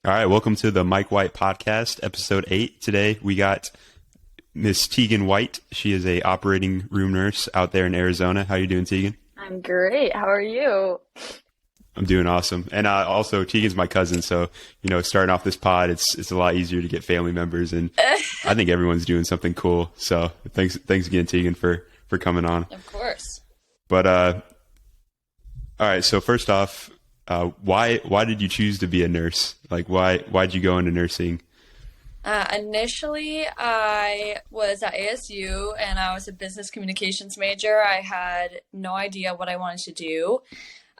All right, welcome to the Mike White podcast, episode 8. Today we got Miss Tegan White. She is a operating room nurse out there in Arizona. How you doing, Tegan? I'm great. How are you? I'm doing awesome. And also, Tegan's my cousin, so starting off this pod, it's a lot easier to get family members, and I think everyone's doing something cool. So thanks again, Tegan, for coming on. Of course. But all right. So first off, why did you choose to be a nurse? Like why'd you go into nursing? Initially, I was at ASU and I was a business communications major. I had no idea what I wanted to do.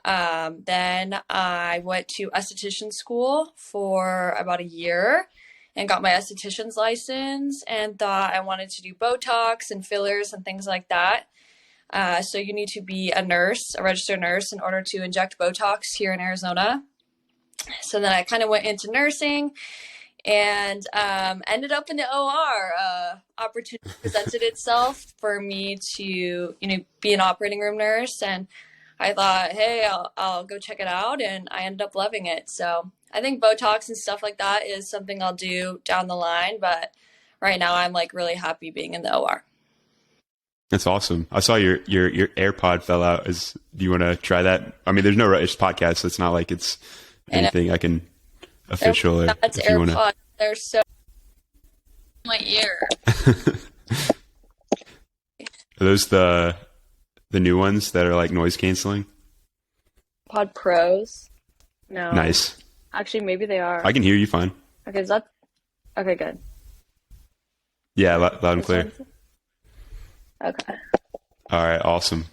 Then I went to esthetician school for about a year and got my esthetician's license and thought I wanted to do Botox and fillers and things like that. So you need to be a nurse, a registered nurse, in order to inject Botox here in Arizona. So then I kind of went into nursing and ended up in the OR. Opportunity presented itself for me to, be an operating room nurse, and I thought, hey, I'll go check it out, and I ended up loving it. So I think Botox and stuff like that is something I'll do down the line, but right now I'm like really happy being in the OR. That's awesome. I saw your AirPod fell out. Do you want to try that? I mean, there's no it's podcast, so it's not like it's anything I can official. Or That's if you want AirPods. They're so in my ear. to. Are those the new ones that are like noise canceling? Pod Pros? No. Nice. Actually, maybe they are. I can hear you fine. Okay, is that okay? Good. Yeah, loud and This clear. one's okay. All right, awesome.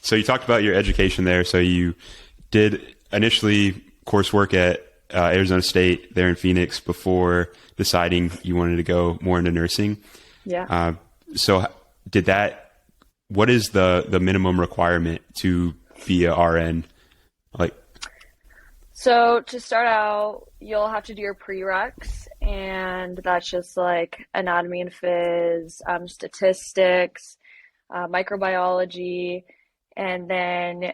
So you talked about your education there. So you did initially coursework at Arizona State there in Phoenix before deciding you wanted to go more into nursing. Yeah. So did that? What is the minimum requirement to be a RN? Like, So to start out, you'll have to do your prereqs, and that's just like anatomy and phys, statistics, microbiology, and then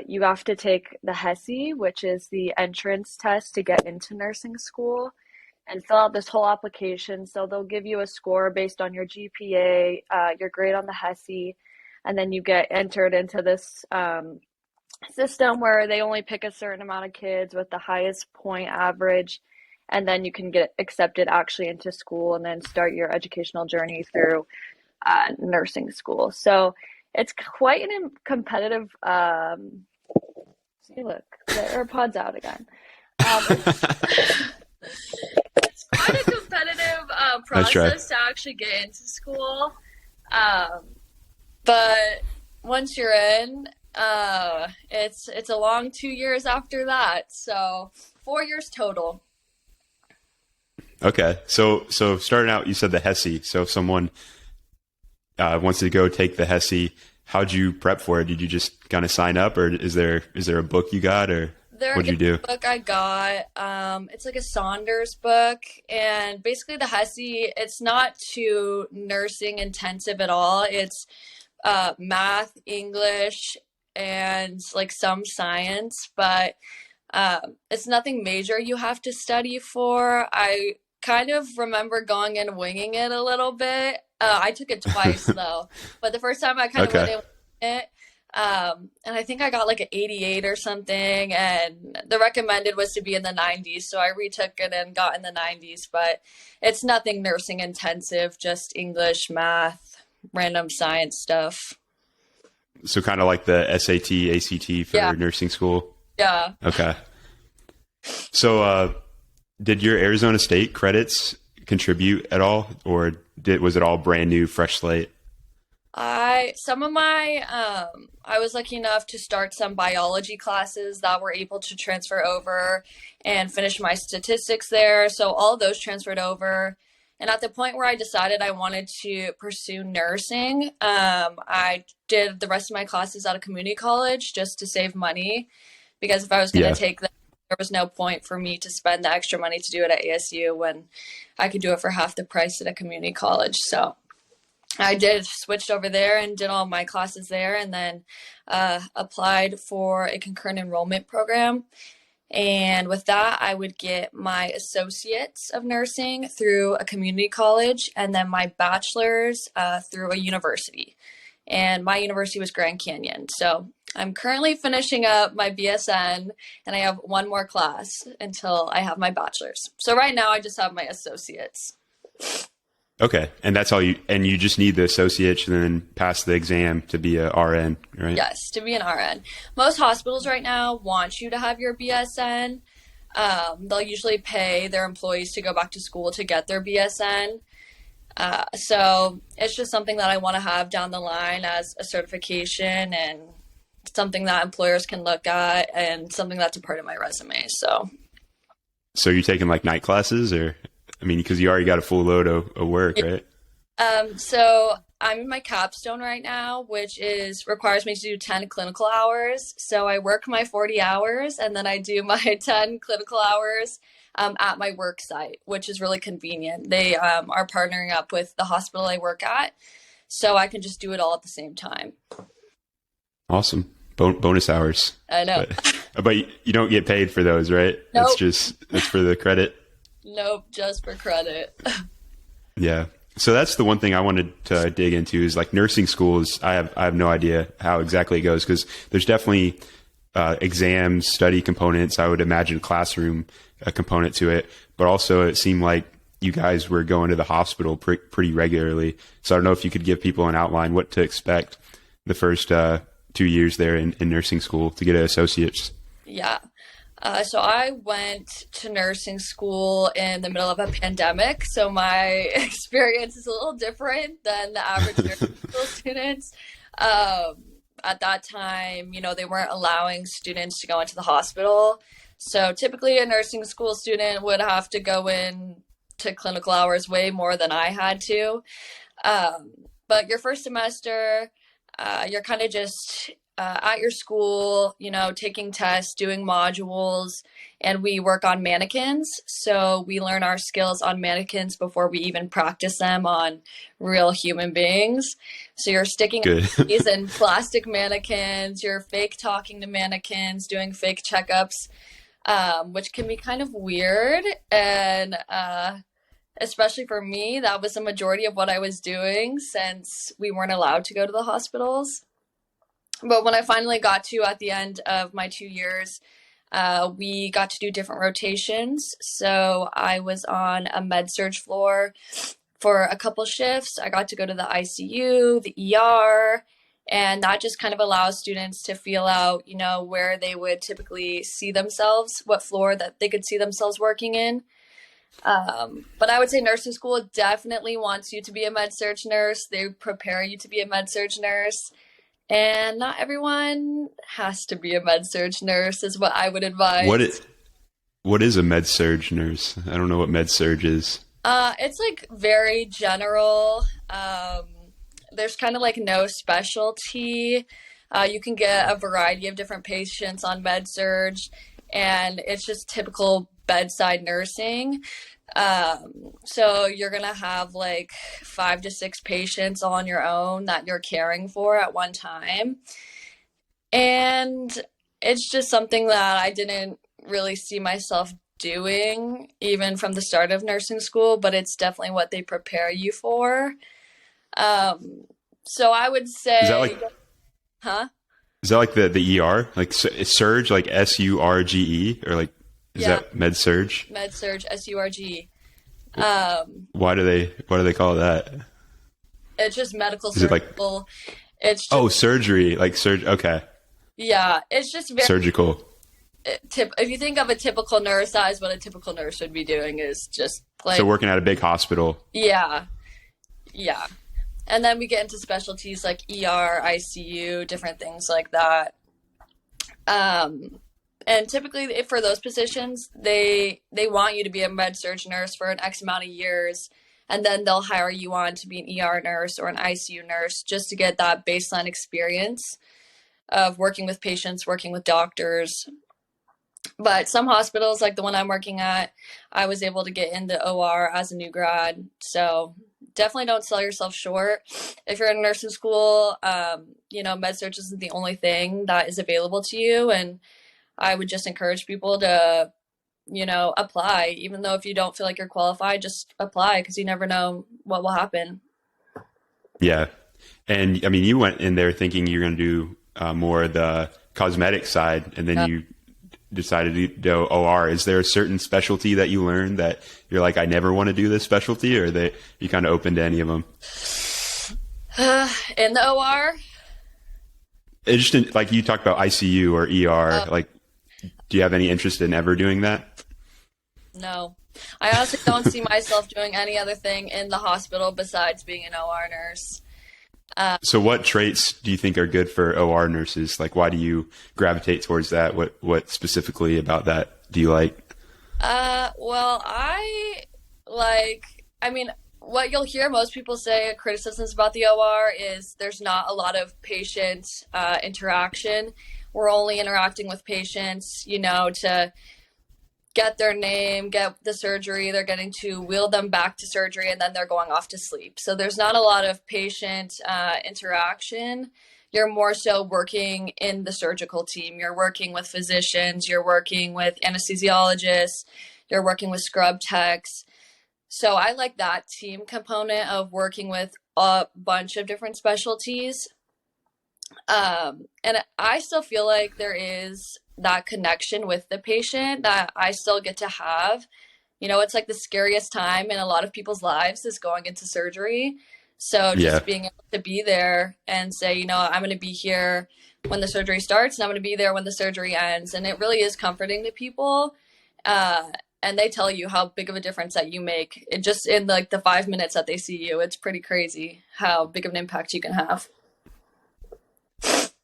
you have to take the HESI, which is the entrance test to get into nursing school, and fill out this whole application. So they'll give you a score based on your GPA, your grade on the HESI, and then you get entered into this system where they only pick a certain amount of kids with the highest point average, and then you can get accepted actually into school and then start your educational journey through nursing school. So it's quite an competitive see, look, the AirPods out again. It's quite a competitive nice try. process to actually get into school. But once you're in, it's a long 2 years after that. So 4 years total. Okay, so starting out, you said the HESI. So if someone wants to go take the HESI, how'd you prep for it? Did you just kind of sign up, or is there a book you got, or There what'd is you do? a book I got. It's like a Saunders book, and basically the HESI, it's not too nursing intensive at all. It's math, English, and like some science, but it's nothing major you have to study for. I kind of remember going in winging it a little bit. I took it twice though, but the first time I kind of went Okay, in winging it. And I think I got like an 88 or something, and the recommended was to be in the 90s, so I retook it and got in the 90s, but it's nothing nursing intensive, just English, math, random science stuff. so kind of like the SAT, ACT Yeah, for nursing school. yeah. Okay, so did your Arizona State credits contribute at all, or was it all brand new, fresh slate? I was lucky enough to start some biology classes that were able to transfer over and finish my statistics there. So all of those transferred over. And at the point where I decided I wanted to pursue nursing, I did the rest of my classes out of community college just to save money, because if I was going to Yeah. take them, there was no point for me to spend the extra money to do it at ASU when I could do it for half the price at a community college. So I did switched over there and did all my classes there, and then applied for a concurrent enrollment program. And with that, I would get my associates of nursing through a community college and then my bachelor's through a university. And my university was Grand Canyon. So I'm currently finishing up my BSN and I have one more class until I have my bachelor's. So right now I just have my associates. Okay. And that's all you just need the associates and then pass the exam to be a RN, right? Yes, to be an RN. Most hospitals right now want you to have your BSN. They'll usually pay their employees to go back to school to get their BSN. So it's just something that I want to have down the line as a certification and something that employers can look at and something that's a part of my resume. So you're taking like night classes or, I mean, because you already got a full load of work, right? So I'm in my capstone right now, which requires me to do 10 clinical hours. So I work my 40 hours and then I do my 10 clinical hours at my work site, which is really convenient. They are partnering up with the hospital I work at, so I can just do it all at the same time. Awesome. Bonus hours. I know. But you don't get paid for those, right? Nope. That's for the credit. Nope, just for credit. Yeah. So that's the one thing I wanted to dig into is like nursing schools. I have no idea how exactly it goes because there's definitely exams, study components. I would imagine classroom component to it, but also it seemed like you guys were going to the hospital pretty regularly. So I don't know if you could give people an outline what to expect the first 2 years there in nursing school to get an associate's. Yeah. So I went to nursing school in the middle of a pandemic. So my experience is a little different than the average nursing school students. At that time, they weren't allowing students to go into the hospital. So typically a nursing school student would have to go in to clinical hours way more than I had to. But your first semester, you're kind of just at your school, taking tests, doing modules, and we work on mannequins. So we learn our skills on mannequins before we even practice them on real human beings. So you're sticking these in plastic mannequins, you're fake talking to mannequins, doing fake checkups, which can be kind of weird. And especially for me, that was the majority of what I was doing since we weren't allowed to go to the hospitals. But when I finally got to at the end of my 2 years, we got to do different rotations. So I was on a med-surg floor for a couple shifts. I got to go to the ICU, the ER, and that just kind of allows students to feel out, where they would typically see themselves, what floor that they could see themselves working in. But I would say nursing school definitely wants you to be a med-surg nurse. They prepare you to be a med-surg nurse. And not everyone has to be a med-surg nurse is what I would advise. What is a med-surg nurse? I don't know what med-surg is. It's like very general. There's kind of like no specialty. You can get a variety of different patients on med-surg, and it's just typical bedside nursing. So you're going to have like 5 to 6 patients on your own that you're caring for at one time. And it's just something that I didn't really see myself doing even from the start of nursing school, but it's definitely what they prepare you for. So I would say, is that like, is that like the ER, like surge, like SURGE, or like, is that med surge? Med surge, SURG. Why do they call it that? It's just medical surgical. It's just, surgery, like surge. Okay. Yeah, it's just very surgical. If you think of a typical nurse, that is what a typical nurse would be doing, is just like, so working at a big hospital. Yeah. And then we get into specialties like ER, ICU, different things like that. And typically for those positions, they want you to be a med-surg nurse for an X amount of years, and then they'll hire you on to be an ER nurse or an ICU nurse just to get that baseline experience of working with patients, working with doctors. But some hospitals, like the one I'm working at, I was able to get into OR as a new grad. So definitely don't sell yourself short. If you're in nursing school, med-surg isn't the only thing that is available to you. And I would just encourage people to, apply, even though if you don't feel like you're qualified, just apply because you never know what will happen. Yeah. And I mean, you went in there thinking you're going to do more of the cosmetic side, and then you decided to do OR. Is there a certain specialty that you learned that you're like, I never want to do this specialty, or that you kind of open to any of them? In the OR? It's just like you talked about ICU or ER, like, do you have any interest in ever doing that? No. I honestly don't see myself doing any other thing in the hospital besides being an OR nurse. So what traits do you think are good for OR nurses? Like, why do you gravitate towards that? What specifically about that do you like? Well, what you'll hear most people say criticisms about the OR is there's not a lot of patient interaction. We're only interacting with patients, to get their name, get the surgery. They're getting to wheel them back to surgery, and then they're going off to sleep. So there's not a lot of patient interaction. You're more so working in the surgical team. You're working with physicians. You're working with anesthesiologists. You're working with scrub techs. So I like that team component of working with a bunch of different specialties. And I still feel like there is that connection with the patient that I still get to have. It's like the scariest time in a lot of people's lives is going into surgery. So just being able to be there and say, I'm going to be here when the surgery starts and I'm going to be there when the surgery ends. And it really is comforting to people. And they tell you how big of a difference that you make. It just in like the 5 minutes that they see you, it's pretty crazy how big of an impact you can have.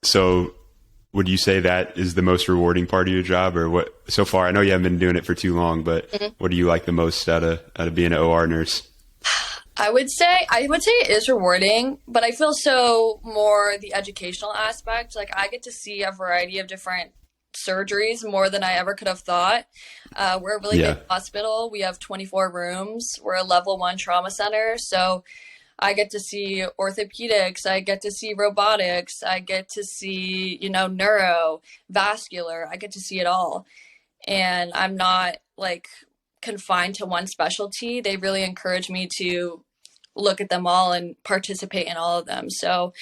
So would you say that is the most rewarding part of your job, or what so far? I know you haven't been doing it for too long, but what do you like the most out of being an OR nurse? I would say it is rewarding, but I feel so more the educational aspect. Like I get to see a variety of different surgeries more than I ever could have thought. We're a really big hospital. We have 24 rooms. We're a level 1 trauma center. So I get to see orthopedics. I get to see robotics. I get to see, neuro, vascular. I get to see it all. And I'm not like confined to one specialty. They really encourage me to look at them all and participate in all of them. So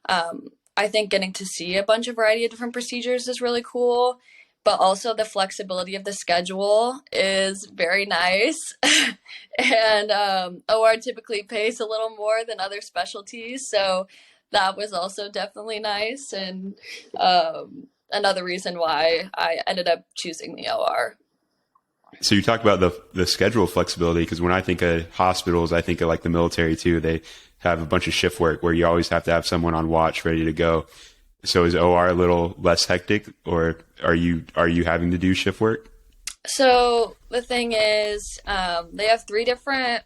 I think getting to see a bunch of variety of different procedures is really cool, but also the flexibility of the schedule is very nice. And OR typically pays a little more than other specialties. So that was also definitely nice. And another reason why I ended up choosing the OR. So you talk about the schedule flexibility, because when I think of hospitals, I think of like the military too. They have a bunch of shift work where you always have to have someone on watch ready to go. So is OR a little less hectic, or are you having to do shift work? So the thing is, they have 3 different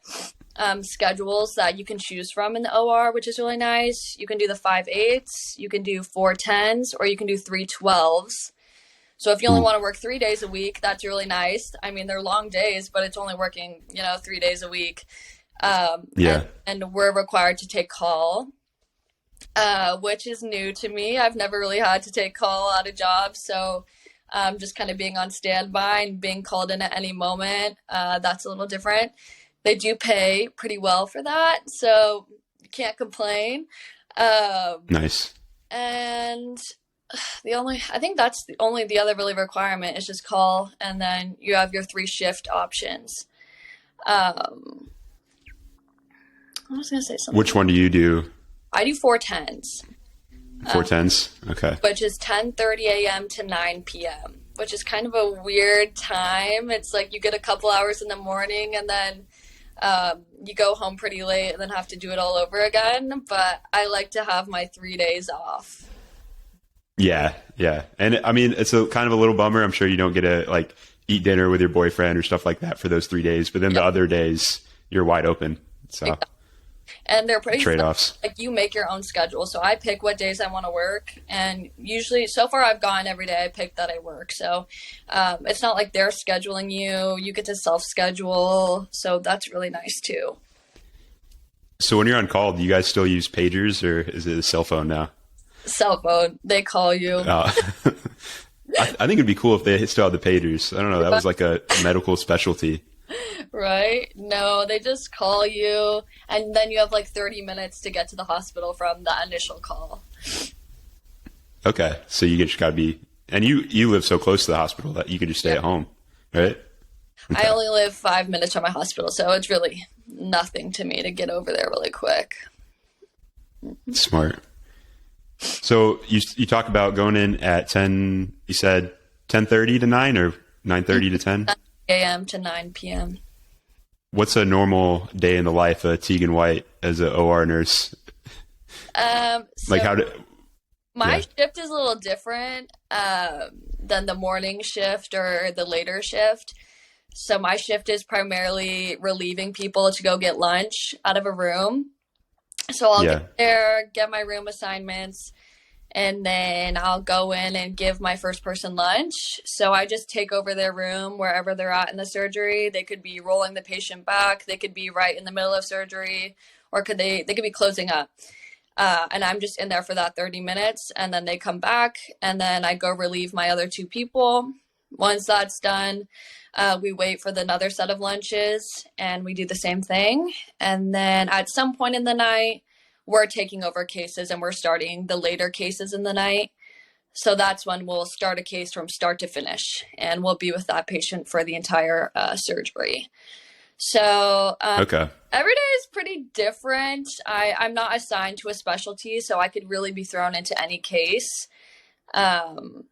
schedules that you can choose from in the OR, which is really nice. You can do the 5/8s, you can do 4/10s, or you can do 3/12s. So if you only want to work 3 days a week, that's really nice. I mean, they're long days, but it's only working, 3 days a week. And we're required to take call, which is new to me. I've never really had to take call at a job. So just kind of being on standby and being called in at any moment, that's a little different. They do pay pretty well for that, so you can't complain. Nice. And I think that's the other really requirement is just call, and then you have your 3 shift options. I was going to say something. Which one do you do? I do 4/10s. 4/10s? Okay. Which is 10:30 a.m. to 9 p.m., which is kind of a weird time. It's like you get a couple hours in the morning and then you go home pretty late and then have to do it all over again. But I like to have my 3 days off. Yeah. And I mean, it's a kind of a little bummer. I'm sure you don't get to like eat dinner with your boyfriend or stuff like that for those 3 days. But then the other days, you're wide open. So. Exactly. And they're pretty trade-offs. Like you make your own schedule. So I pick what days I want to work. And usually, so far I've gone every day I pick that I work. So it's not like they're scheduling you. You get to self-schedule. So that's really nice too. So when you're on call, do you guys still use pagers, or is it a cell phone now? Cell phone. They call you. I think it'd be cool if they still had the pagers. I don't know. That was like a medical specialty. Right? No, they just call you, and then you have like 30 minutes to get to the hospital from the initial call. Okay. So you just gotta be, and you live so close to the hospital that you can just stay Yeah. at home, right? I Okay. only live 5 minutes from my hospital, so it's really nothing to me to get over there really quick. Smart. So you talk about going in at 10, you said 10:30 to 9 or 9:30 to 10? 9 a.m. to 9 p.m. What's a normal day in the life of Tegan White as a OR nurse? Like So how do, my yeah. shift is a little different than the morning shift or the later shift. So my shift is primarily relieving people to go get lunch out of a room. So I'll Yeah. get there, get my room assignments, and then I'll go in and give my first person lunch. So I just take over their room wherever they're at in the surgery. They could be rolling the patient back, they could be right in the middle of surgery, or they could be closing up. And I'm just in there for that 30 minutes, and then they come back, and then I go relieve my other two people. Once that's done, we wait for the another set of lunches, and we do the same thing. And then at some point in the night, we're taking over cases, and we're starting the later cases in the night. So that's when we'll start a case from start to finish, and we'll be with that patient for the entire surgery. So Okay. every day is pretty different. I'm not assigned to a specialty, so I could really be thrown into any case. Um,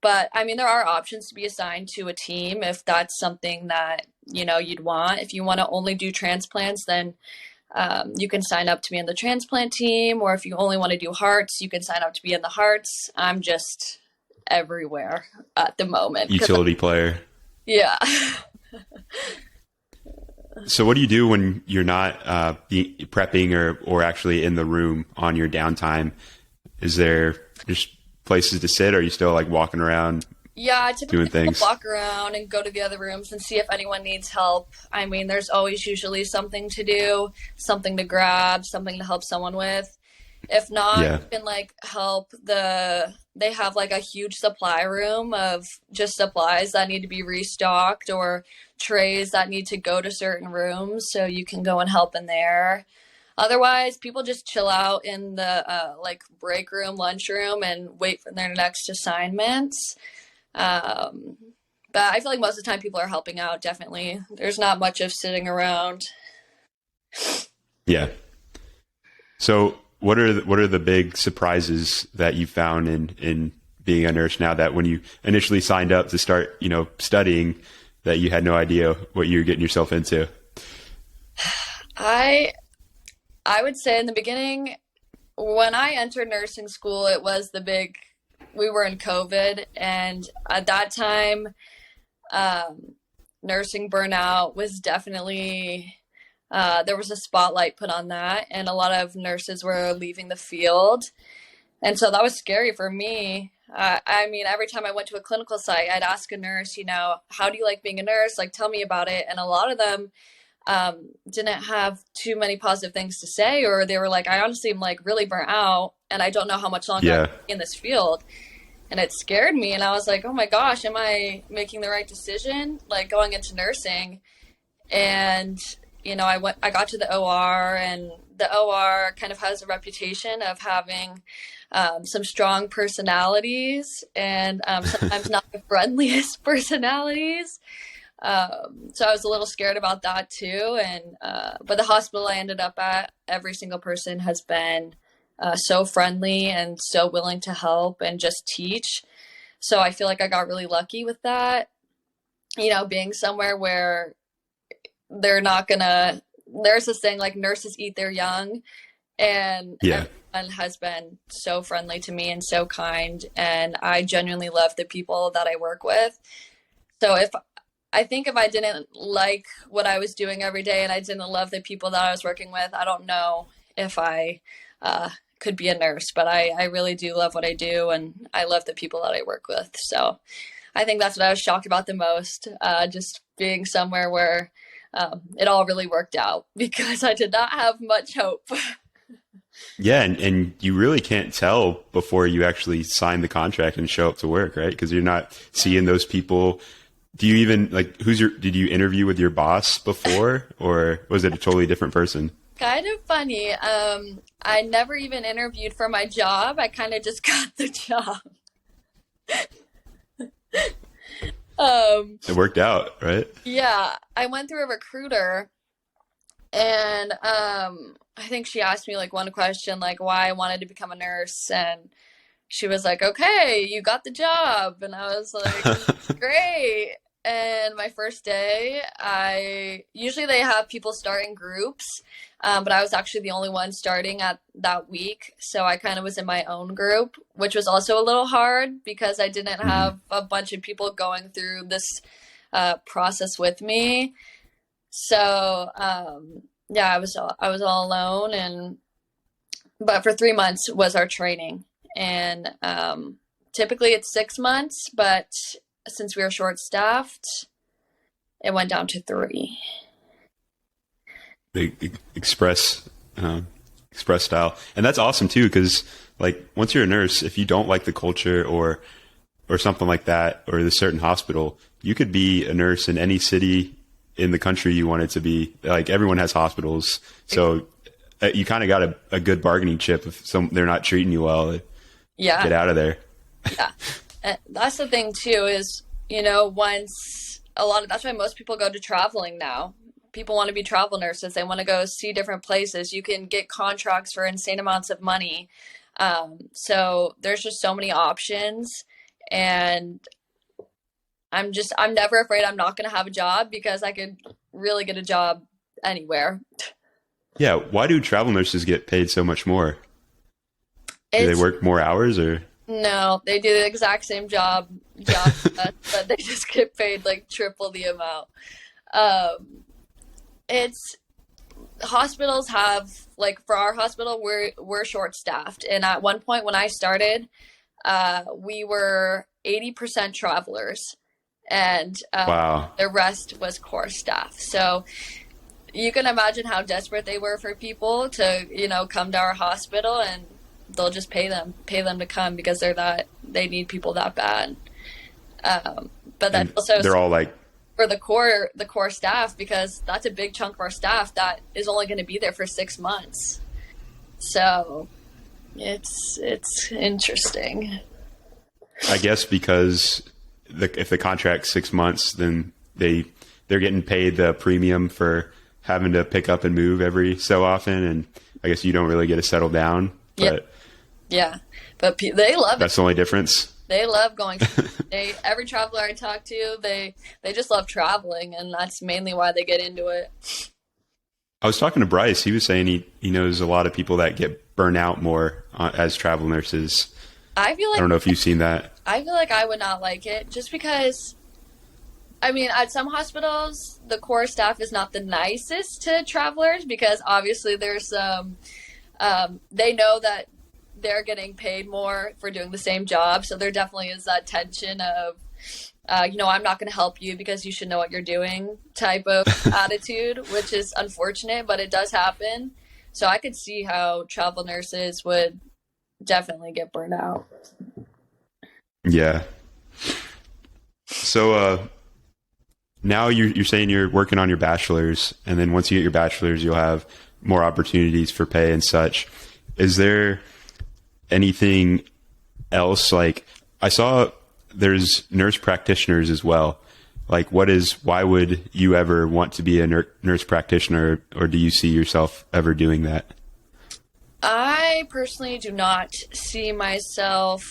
but I mean, there are options to be assigned to a team if that's something that you'd want. If you want to only do transplants, then you can sign up to be in the transplant team, or if you only want to do hearts, you can sign up to be in the hearts. I'm just everywhere at the moment. Utility player. Yeah. So what do you do when you're not prepping or actually in the room on your downtime? Is there just places to sit? Or are you still like walking around Yeah, I doing typically things? walk around and go to the other rooms and see if anyone needs help. I mean, there's always usually something to do, something to grab, something to help someone with. If not, Yeah. you can like help they have like a huge supply room of just supplies that need to be restocked, or trays that need to go to certain rooms, so you can go and help in there. Otherwise, people just chill out in the like break room, lunch room, and wait for their next assignments. Um, but I feel like most of the time people are helping out, definitely. There's not much of sitting around. Yeah. So what are the big surprises that you found in being a nurse now, that when you initially signed up to start, studying, that you had no idea what you were getting yourself into? I I would say in the beginning, when I entered nursing school, it was we were in COVID, and at that time, um, nursing burnout was definitely, there was a spotlight put on that, and a lot of nurses were leaving the field. And so that was scary for me. I mean, every time I went to a clinical site, I'd ask a nurse, how do you like being a nurse? Like, tell me about it. And a lot of them didn't have too many positive things to say, or they were like, I honestly am like really burnt out, and I don't know how much longer I'm Yeah. gonna be in this field. And it scared me. And I was like, oh my gosh, am I making the right decision? Like going into nursing. And, I got to the OR, and the OR kind of has a reputation of having some strong personalities, and sometimes not the friendliest personalities. So I was a little scared about that too. And, but the hospital I ended up at, every single person has been so friendly and so willing to help and just teach. So I feel like I got really lucky with that, being somewhere where they're not gonna, there's this thing like nurses eat their young, and Yeah. everyone has been so friendly to me and so kind. And I genuinely love the people that I work with. So I think if I didn't like what I was doing every day and I didn't love the people that I was working with, I don't know if I could be a nurse. But I really do love what I do, and I love the people that I work with. So I think that's what I was shocked about the most, just being somewhere where it all really worked out, because I did not have much hope. Yeah, and you really can't tell before you actually sign the contract and show up to work, right? Because you're not seeing those people. Do you even like did you interview with your boss before, or was it a totally different person? Kind of funny. I never even interviewed for my job. I kind of just got the job. Um, It worked out, right? yeah, I went through a recruiter, and I think she asked me like one question, like why I wanted to become a nurse, and she was like, "Okay, you got the job," and I was like, "Great." And my first day, I usually they have people start in groups, but I was actually the only one starting at that week, so I kind of was in my own group, which was also a little hard because I didn't Hmm. have a bunch of people going through this process with me. So yeah, I was all alone, and but for 3 months was our training, and typically it's 6 months, but since we were short staffed, it went down to three. The express express style, and that's awesome too. Because like once you're a nurse, if you don't like the culture or something like that, or the certain hospital, you could be a nurse in any city in the country you want it to be. Like everyone has hospitals, so you kind of got a good bargaining chip if they're not treating you well. Yeah, Get out of there. yeah. And that's the thing too is, once a lot of that's why most people go to traveling now. People want to be travel nurses. They want to go see different places. You can get contracts for insane amounts of money. So there's just so many options, and I'm never afraid I'm not going to have a job because I could really get a job anywhere. Yeah, why do travel nurses get paid so much more? Do they It's work more hours or? No, they do the exact same job, but they just get paid like triple the amount. Um, it's hospitals have like for our hospital we're short staffed, and at one point when I started, we were 80% travelers, and Wow. the rest was core staff. So you can imagine how desperate they were for people to come to our hospital, and they'll just pay them to come because they need people that bad. But that And also they're all like, for the core staff, because that's a big chunk of our staff that is only going to be there for 6 months. So it's interesting. I guess because if the contract's 6 months, then they're getting paid the premium for having to pick up and move every so often, and I guess you don't really get to settle down. Yeah, But yeah. But they love it. that's the only difference. They love going. Every traveler I talk to, they just love traveling, and that's mainly why they get into it. I was talking to Bryce. He was saying he knows a lot of people that get burnt out more as travel nurses. I feel I like don't know if you've seen that. I would not like it just because. I mean, at some hospitals, the core staff is not the nicest to travelers because obviously there's some. They know that they're getting paid more for doing the same job, so there definitely is that tension of, I'm not going to help you because you should know what you're doing type of attitude, which is unfortunate, but it does happen. So I could see how travel nurses would definitely get burned out. Yeah. So now you're saying you're working on your bachelor's, and then once you get your bachelor's, you'll have more opportunities for pay and such. Is there anything else? Like I saw there's nurse practitioners as well. Like why would you ever want to be a nurse practitioner, or do you see yourself ever doing that? I personally do not see myself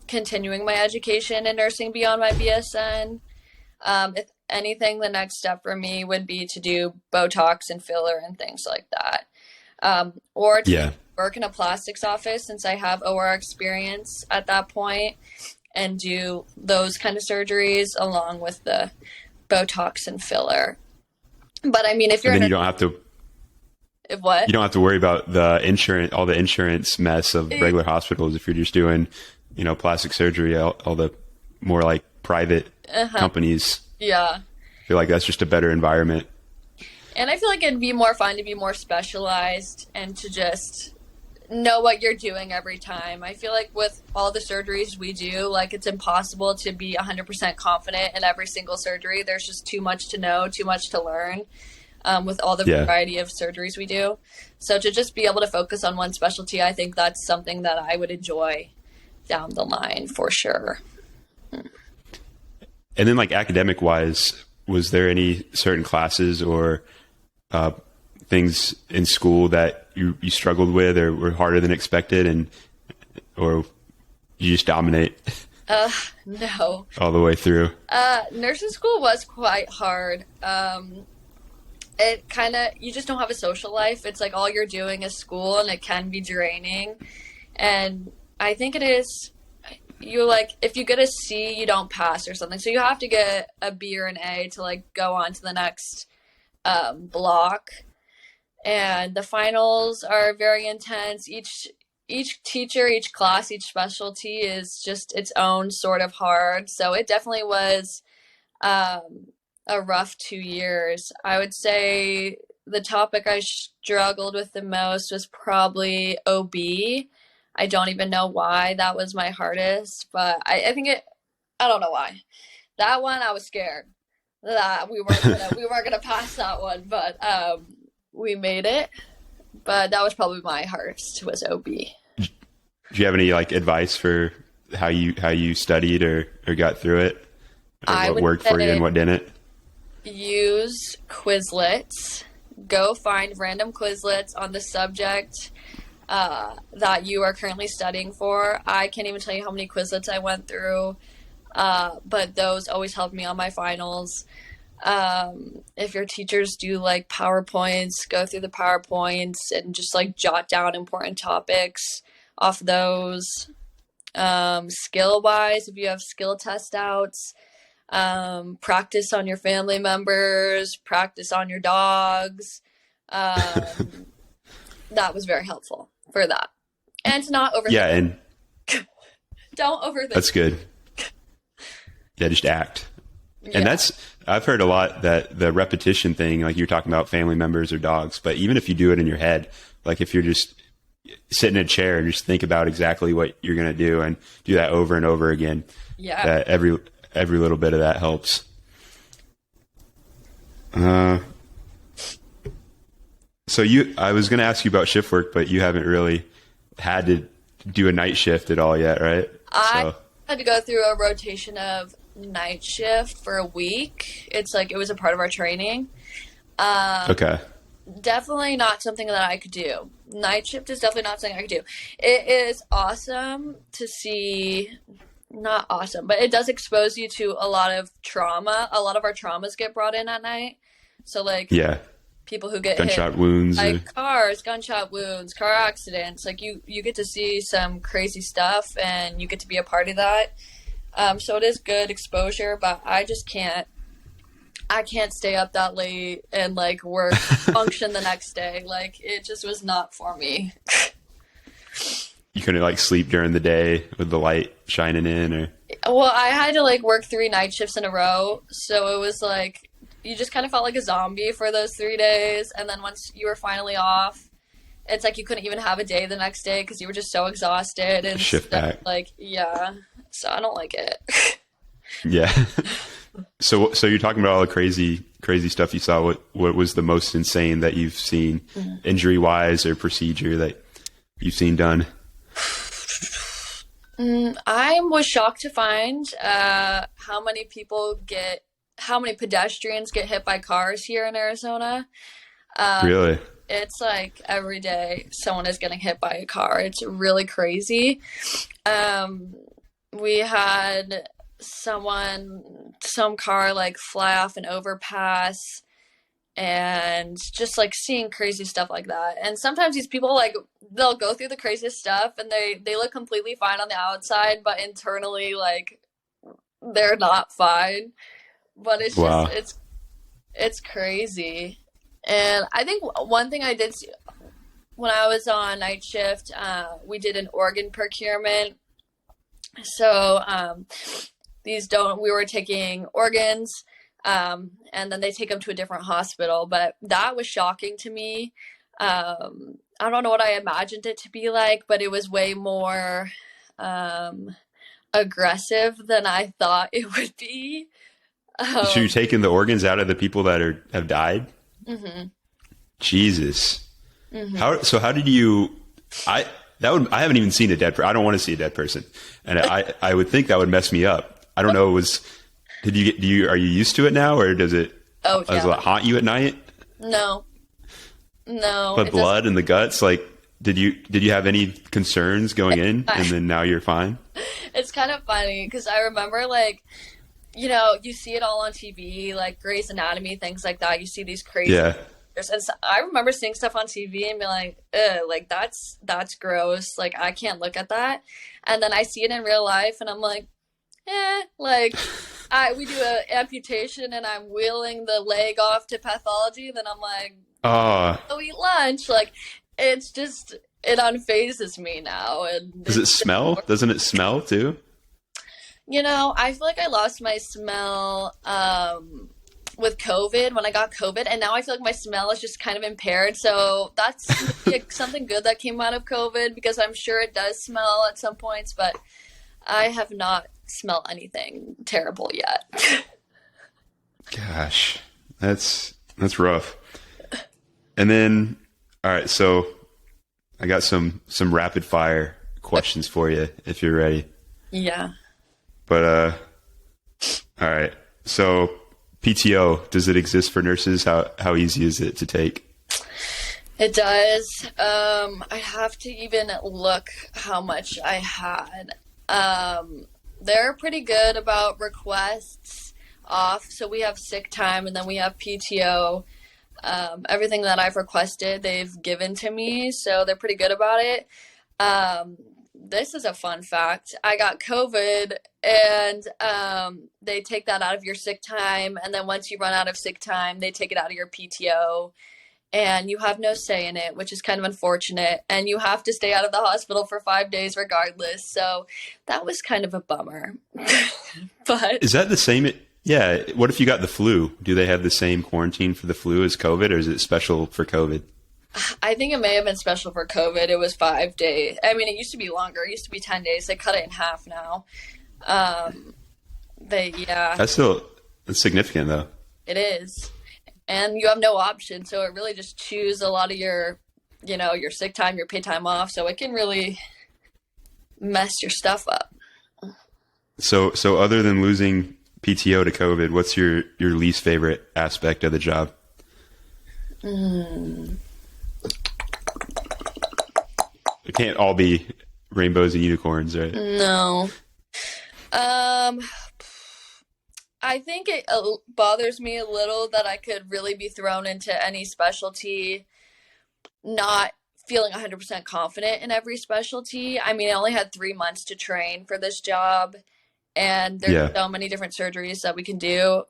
continuing my education in nursing beyond my BSN. If anything, the next step for me would be to do Botox and filler and things like that. Or to Yeah. work in a plastics office since I have OR experience at that point and do those kind of surgeries along with the Botox and filler. But I mean, if you're And then in you don't have to if what? you don't have to worry about the insurance, all the insurance mess of regular hospitals if you're just doing, plastic surgery, all the more like private companies. Yeah. I feel like that's just a better environment. And I feel like it'd be more fun to be more specialized and to just know what you're doing every time. I feel like with all the surgeries we do, like it's impossible to be 100% confident in every single surgery. There's just too much to know, too much to learn with all the Yeah. variety of surgeries we do. So to just be able to focus on one specialty, I think that's something that I would enjoy down the line for sure. And then like academic wise, was there any certain classes or uh, things in school that you struggled with or were harder than expected, and or you just dominate No. all the way through? Nursing school was quite hard. It kind of, you just don't have a social life. It's like all you're doing is school, and it can be draining. And I think it is, you like, if you get a C, you don't pass or something. So you have to get a B or an A to like go on to the next block. And the finals are very intense. Each teacher, each class, each specialty is just its own sort of hard. So it definitely was a rough 2 years. I would say the topic I struggled with the most was probably OB. I don't even know why that was my hardest, but I think I don't know why. That one I was scared that we weren't gonna pass that one, but we made it. But that was probably my hardest was OB. Do you have any like advice for how you studied or got through it, or I what would worked for you and say what didn't? use Quizlets. Go find random Quizlets on the subject that you are currently studying for. I can't even tell you how many Quizlets I went through, but those always helped me on my finals. If your teachers do like PowerPoints, go through the PowerPoints and just like jot down important topics off those. Skill wise, if you have skill test outs, practice on your family members, practice on your dogs. Um, that was very helpful for that. And to not overthink. Yeah, and Don't overthink. that's good. Yeah, just act. And Yeah. I've heard a lot that the repetition thing, like you're talking about family members or dogs, but even if you do it in your head, like if you're just sit in a chair and just think about exactly what you're going to do and do that over and over again, Yeah. that every little bit of that helps. So I was going to ask you about shift work, but you haven't really had to do a night shift at all yet, right? I had to go through a rotation of night shift for a week. It's like it was a part of our training. Okay. Definitely not something that I could do. Night shift is definitely not something I could do. It is awesome to see, not awesome, but it does expose you to a lot of trauma. A lot of our traumas get brought in at night. So like Yeah. people who get Gunshot hit wounds. by cars, gunshot wounds, car accidents, like you get to see some crazy stuff and you get to be a part of that. So it is good exposure, but I can't stay up that late and like work function the next day. Like it just was not for me. You couldn't like sleep during the day with the light shining in, or Well, I had to like work 3 night shifts in a row, so it was like you just kind of felt like a zombie for those 3 days, and then once you were finally off, it's like you couldn't even have a day the next day because you were just so exhausted and shift stuff. back. Like, yeah, so I don't like it. yeah. So you're talking about all the crazy stuff you saw. What was the most insane that you've seen, injury wise or procedure that you've seen done? I was shocked to find how many pedestrians get hit by cars here in Arizona. Really? It's like every day someone is getting hit by a car. It's really crazy. We had some car like fly off an overpass and just like seeing crazy stuff like that. And sometimes these people like they'll go through the craziest stuff and they look completely fine on the outside, but internally like they're not fine. But it's Wow. just it's crazy. And I think one thing I did see when I was on night shift, we did an organ procurement. So we were taking organs, and then they take them to a different hospital. But that was shocking to me. I don't know what I imagined it to be like, but it was way more um, aggressive than I thought it would be. So you're Um, taking the organs out of the people that have died? mhm, Jesus. mhm. How did you, I haven't even seen a dead person. I don't want to see a dead person. And I would think that would mess me up. I don't know. Are you used to it now, or does it Oh yeah, haunt you at night? no, no, But it doesn't. blood in the guts, like, did you have any concerns going in, and then now you're fine? It's kind of funny because I remember you see it all on TV, like Grey's Anatomy, things like that. You see these crazy Yeah. and so I remember seeing stuff on TV and be like, ugh, like that's gross. Like I can't look at that. And then I see it in real life and I'm like, like we do an amputation and I'm wheeling the leg off to pathology, then I'm like, Oh, go eat lunch. Like it's just it unfazes me now and does it it's smell? Doesn't it smell too? I feel like I lost my smell with COVID when I got COVID, and now I feel like my smell is just kind of impaired. So that's maybe something good that came out of COVID because I'm sure it does smell at some points, but I have not smelled anything terrible yet. Gosh, that's rough. And then, all right, so I got some rapid fire questions for you if you're ready. Yeah. But all right. So PTO, does it exist for nurses? How easy is it to take? It does. I have to even look how much I had. They're pretty good about requests off. So we have sick time and then we have PTO. Everything that I've requested, they've given to me. So they're pretty good about it. This is a fun fact. I got COVID and they take that out of your sick time. And then once you run out of sick time, they take it out of your PTO. And you have no say in it, which is kind of unfortunate. And you have to stay out of the hospital for 5 days regardless. So that was kind of a bummer. But Is that the same? Yeah. What if you got the flu? Do they have the same quarantine for the flu as COVID, or is it special for COVID? I think it may have been special for COVID. It was 5 days. I mean, it used to be longer. It used to be 10 days. They cut it in half now. Yeah, That's significant though. it is. And you have no option. So it really just chews a lot of your sick time, your paid time off. So it can really mess your stuff up. So other than losing PTO to COVID, what's your least favorite aspect of the job? It can't all be rainbows and unicorns, right? No. I think it bothers me a little that I could really be thrown into any specialty, not feeling 100% confident in every specialty. I mean, I only had 3 months to train for this job, and there's Yeah. so many different surgeries that we can do.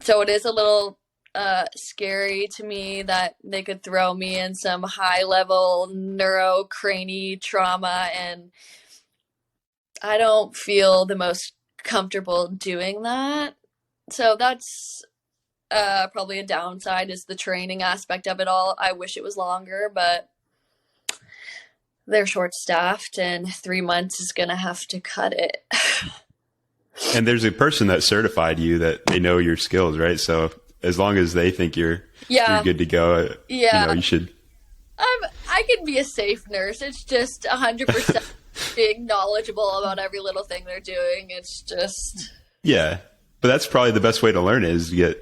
So it is a little scary to me that they could throw me in some high level neurocrany trauma, and I don't feel the most comfortable doing that. So that's probably a downside is the training aspect of it all. I wish it was longer, but they're short staffed and 3 months is going to have to cut it. And there's a person that certified you that they know your skills, right? So as long as they think you're Yeah. good to go, Yeah. you should. I can be a safe nurse. It's just 100% being knowledgeable about every little thing they're doing. It's just Yeah. But that's probably the best way to learn it is to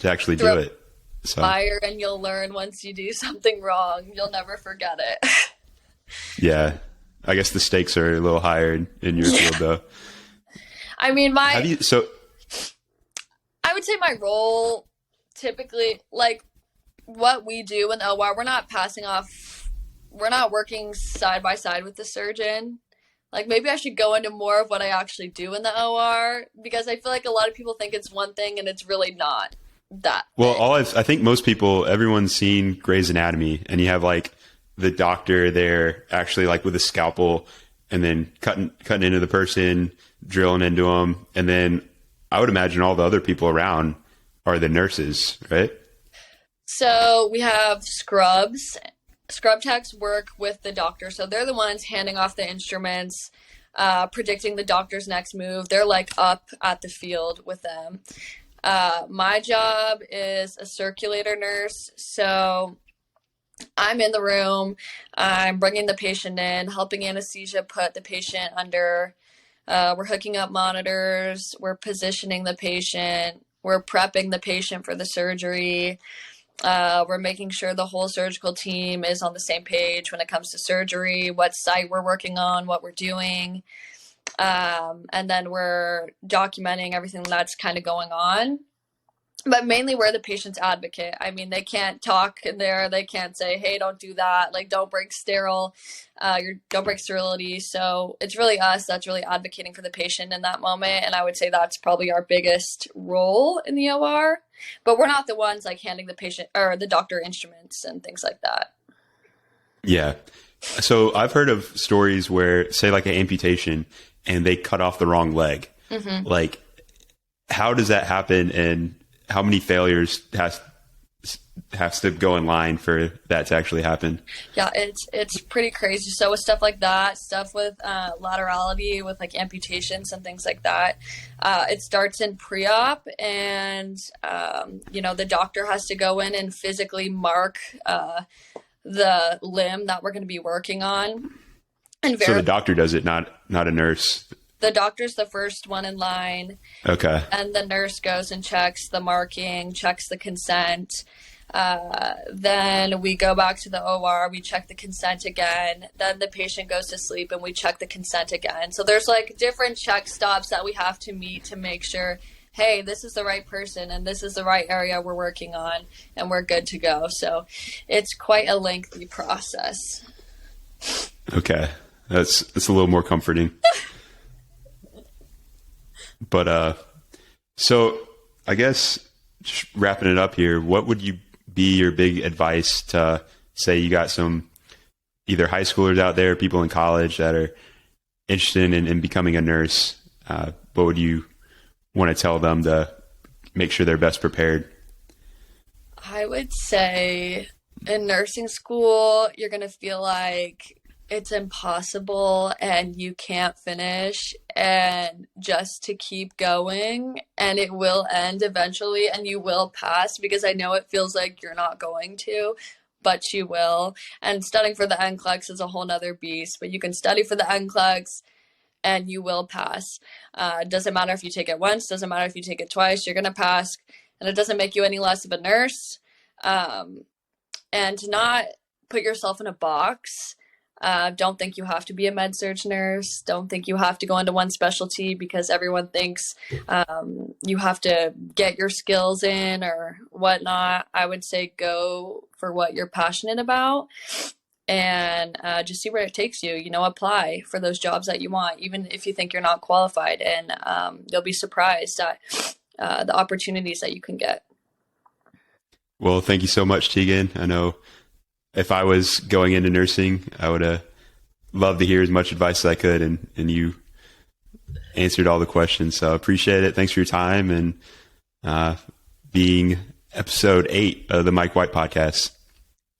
actually do Throw it. So fire and you'll learn once you do something wrong. You'll never forget it. yeah, I guess the stakes are a little higher in your field though. I mean, How do you, so I would say my role typically, like what we do in the OR, we're not working side by side with the surgeon. Like maybe I should go into more of what I actually do in the OR because I feel like a lot of people think it's one thing and it's really not that well, thing. I think most people, everyone's seen Grey's Anatomy, and you have like the doctor there actually like with a scalpel and then cutting into the person, drilling into them, and then I would imagine all the other people around are the nurses, right? So we have scrubs. Scrub techs work with the doctor, so they're the ones handing off the instruments, predicting the doctor's next move. They're like up at the field with them. My job is a circulator nurse, so I'm in the room. I'm bringing the patient in, helping anesthesia put the patient under. We're hooking up monitors. We're positioning the patient. We're prepping the patient for the surgery. We're making sure the whole surgical team is on the same page when it comes to surgery, what site we're working on, what we're doing. And then we're documenting everything that's kind of going on. But mainly we're the patient's advocate. I mean, they can't talk in there. They can't say, hey, don't do that. Like, don't break don't break sterility. So it's really us that's really advocating for the patient in that moment. And I would say that's probably our biggest role in the OR. But we're not the ones like handing the patient or the doctor instruments and things like that. Yeah. So I've heard of stories where, say, like an amputation and they cut off the wrong leg. Mm-hmm. Like, how does that happen? And how many failures has to go in line for that to actually happen? Yeah, it's pretty crazy. So with stuff like that, stuff with laterality, with like amputations and things like that, it starts in pre-op, and the doctor has to go in and physically mark the limb that we're going to be working on. And so the doctor does it, not a nurse. The doctor's the first one in line. Okay. And the nurse goes and checks the marking, checks the consent. Then we go back to the OR, we check the consent again. Then the patient goes to sleep and we check the consent again. So there's like different check stops that we have to meet to make sure, hey, this is the right person and this is the right area we're working on and we're good to go. So it's quite a lengthy process. Okay. That's a little more comforting. But, so I guess just wrapping it up here, what would be your big advice to, say, you got some either high schoolers out there, people in college that are interested in becoming a nurse? What would you want to tell them to make sure they're best prepared? I would say in nursing school, you're going to feel like it's impossible and you can't finish, and just to keep going, and it will end eventually and you will pass, because I know it feels like you're not going to, but you will. And studying for the NCLEX is a whole nother beast, but you can study for the NCLEX and you will pass. Doesn't matter if you take it once, doesn't matter if you take it twice, you're going to pass, and it doesn't make you any less of a nurse. And to not put yourself in a box. Don't think you have to be a med-surg nurse. Don't think you have to go into one specialty because everyone thinks you have to get your skills in or whatnot. I would say go for what you're passionate about and just see where it takes you. Apply for those jobs that you want, even if you think you're not qualified, and you'll be surprised at the opportunities that you can get. Well, thank you so much, Tegan. I know if I was going into nursing, I would have loved to hear as much advice as I could, and you answered all the questions. So I appreciate it. Thanks for your time and being episode 8 of the Mike White podcast.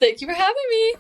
Thank you for having me.